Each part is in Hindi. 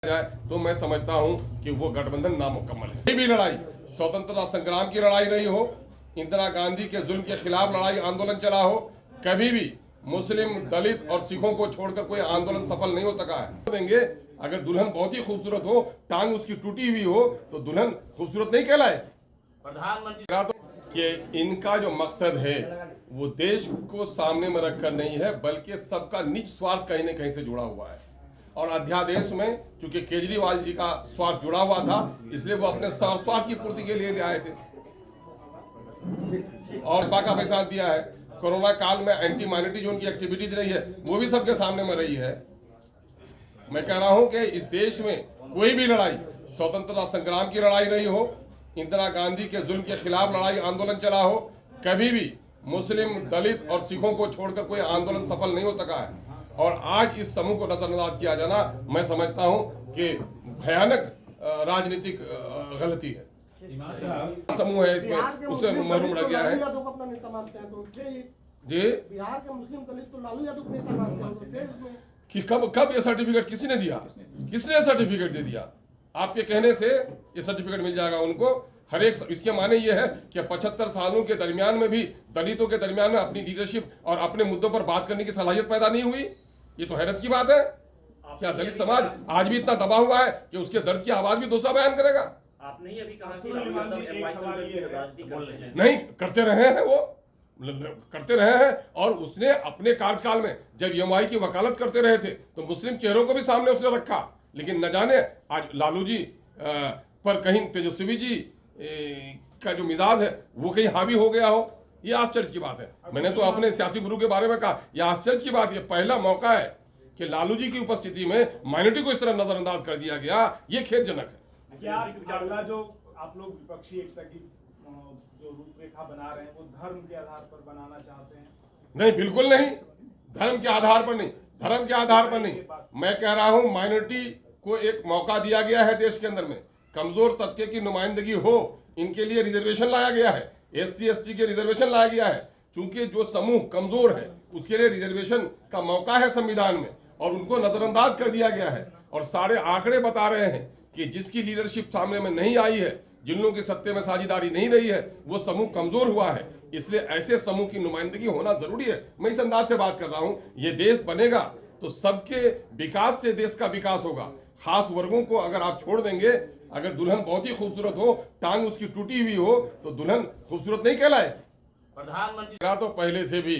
जाए तो मैं समझता हूं कि वो गठबंधन नामुकम्मल है। कोई भी लड़ाई स्वतंत्रता संग्राम की लड़ाई रही हो, इंदिरा गांधी के जुल्म के खिलाफ लड़ाई आंदोलन चला हो, कभी भी मुस्लिम, दलित और सिखों को छोड़कर कोई आंदोलन सफल नहीं हो सका है। देंगे अगर दुल्हन बहुत ही खूबसूरत हो, टांग उसकी टूटी हुई हो, तो दुल्हन खूबसूरत नहीं कहलाए। प्रधानमंत्री कि इनका जो मकसद है वो देश को सामने में रखकर नहीं है, बल्कि सबका निज स्वार्थ कहीं न कहीं से जुड़ा हुआ है। और अध्यादेश में चूंकि केजरीवाल जी का स्वार्थ जुड़ा हुआ था, इसलिए वो अपने स्वार्थ की पूर्ति के लिए ले आए थे और का भी साथ दिया है। कोरोना काल में एंटी माइनॉरिटी जो उनकी एक्टिविटीज रही है वो भी सबके सामने में रही है। मैं कह रहा हूं कि इस देश में कोई भी लड़ाई स्वतंत्रता संग्राम की लड़ाई रही हो, इंदिरा गांधी के जुल्म के खिलाफ लड़ाई आंदोलन चला हो, कभी भी मुस्लिम, दलित और सिखों को छोड़कर कोई आंदोलन सफल नहीं हो सका है। और आज इस समूह को नजरअंदाज किया जाना मैं समझता हूं कि भयानक राजनीतिक गलती है। समूह है इसमें उससे महरूम रह गया है जी। बिहार के मुस्लिम दलित को लालू यादव को नेता मानते हैं कि कब ये सर्टिफिकेट किसी ने दिया? किसने सर्टिफिकेट दे दिया? आपके कहने से ये सर्टिफिकेट मिल जाएगा उनको। हर एक इसके माने ये है कि 75 सालों के दरमियान में भी दलितों के दरमियान में अपनी लीडरशिप और अपने मुद्दों पर बात करने की सलाहियत पैदा नहीं हुई। ये तो हैरत की बात है। क्या दलित समाज आज भी इतना दबा हुआ है कि उसके दर्द की आवाज भी दूसरा बयान करेगा? आपने ही अभी कहा कि राजनीति कर रहे हैं। नहीं करते रहे हैं, वो करते रहे हैं। और उसने अपने कार्यकाल में जब एमआई की वकालत करते रहे थे तो मुस्लिम चेहरों को भी सामने उसने रखा, लेकिन न जाने आज लालू जी पर कहीं तेजस्वी जी का जो मिजाज है वो कहीं हावी हो गया हो। ये आश्चर्य की बात है। मैंने तो अपने सियासी गुरु के बारे में कहा, यह आश्चर्य की बात, ये पहला मौका है कि लालू जी की उपस्थिति में माइनॉरिटी को इस तरह नजरअंदाज कर दिया गया। ये खेदजनक है। क्या अगला जो आप लोग विपक्षी एकता की जो रूपरेखा बना रहे हैं वो धर्म के आधार पर बनाना चाहते हैं? नहीं, बिल्कुल नहीं। धर्म के आधार पर नहीं, धर्म के आधार पर नहीं। मैं कह रहा हूं माइनॉरिटी को एक मौका दिया गया है देश के अंदर में, कमजोर तबके की नुमाइंदगी हो, इनके लिए रिजर्वेशन लाया गया है, SC ST के रिजर्वेशन लाया गया है। चूंकि जो समूह कमजोर है उसके लिए रिजर्वेशन का मौका है संविधान में, और उनको नजरअंदाज कर दिया गया है। और सारे आंकड़े बता रहे हैं कि जिसकी लीडरशिप सामने में नहीं आई है, जिन लोगों की सत्ते में साझेदारी नहीं रही है, वो समूह कमजोर हुआ है। इसलिए ऐसे समूह की नुमाइंदगी होना जरूरी है। मैं इस अंदाज से बात कर रहा हूं, ये देश बनेगा तो सबके विकास से देश का विकास होगा। खास वर्गों को अगर आप छोड़ देंगे, अगर दुल्हन बहुत ही खूबसूरत हो, टांग उसकी टूटी हुई हो, तो दुल्हन खूबसूरत नहीं कहलाए। प्रधानमंत्री तो पहले से भी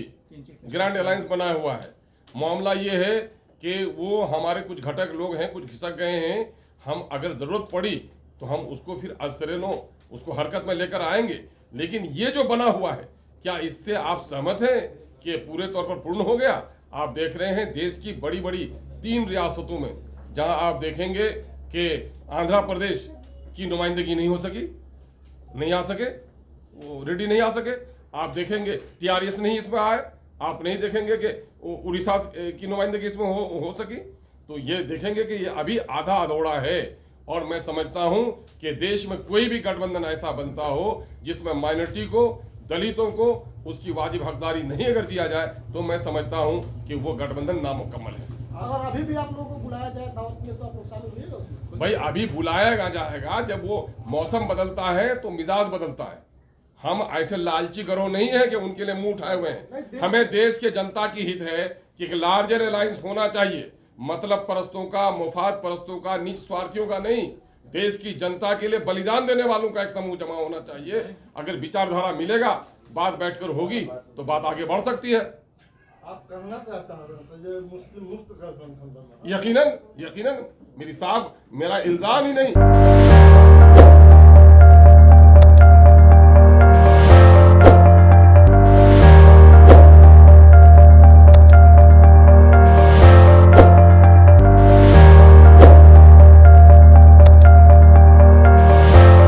ग्रैंड अलायंस बना हुआ है। मामला ये है कि वो हमारे कुछ घटक लोग हैं, कुछ खिसक गए हैं। हम अगर जरूरत पड़ी तो हम उसको फिर अजसरेनो उसको हरकत में लेकर आएंगे। लेकिन ये जो बना हुआ है, क्या इससे आप सहमत हैं कि पूरे तौर पर पूर्ण हो गया? आप देख रहे हैं देश की बड़ी बड़ी 3 रियासतों में जहां आप देखेंगे कि आंध्र प्रदेश की नुमाइंदगी नहीं हो सकी, नहीं आ सके, वो रेडी नहीं आ सके। आप देखेंगे TRS नहीं इसमें आए। आप नहीं देखेंगे कि उड़ीसा की नुमाइंदगी इसमें हो सकी। तो ये देखेंगे कि ये अभी आधा अधूरा है। और मैं समझता हूं कि देश में कोई भी गठबंधन ऐसा बनता हो जिसमें माइनॉरिटी को, दलितों को उसकी वाजिब हकदारी नहीं अगर दिया जाए, तो मैं समझता हूं कि वो गठबंधन नामुकम्मल है। अगर अभी भी आप लोगों को बुलाया जाए दावत में तो आप लोग शामिल होइएगा उसमें? भाई अभी बुलाया जाएगा जब वो मौसम बदलता है तो मिजाज बदलता है। हम ऐसे लालची गरोह नहीं है कि उनके लिए मुंह उठाए हुए हैं। हमें देश के जनता की हित है कि एक लार्जर अलायंस होना चाहिए, मतलब परस्तों का, मुफाद परस्तों का, निज स्वार्थियों का नहीं। देश की जनता के लिए बलिदान देने वालों का एक समूह जमा होना चाहिए। अगर विचारधारा मिलेगा, बात बैठकर होगी तो बात आगे बढ़ सकती है। आप करना चाहते हैं मुस्लिम मुक्त गठबंधन? यकीनन, यकीनन मेरी साहब, मेरा इल्जाम ही नहीं।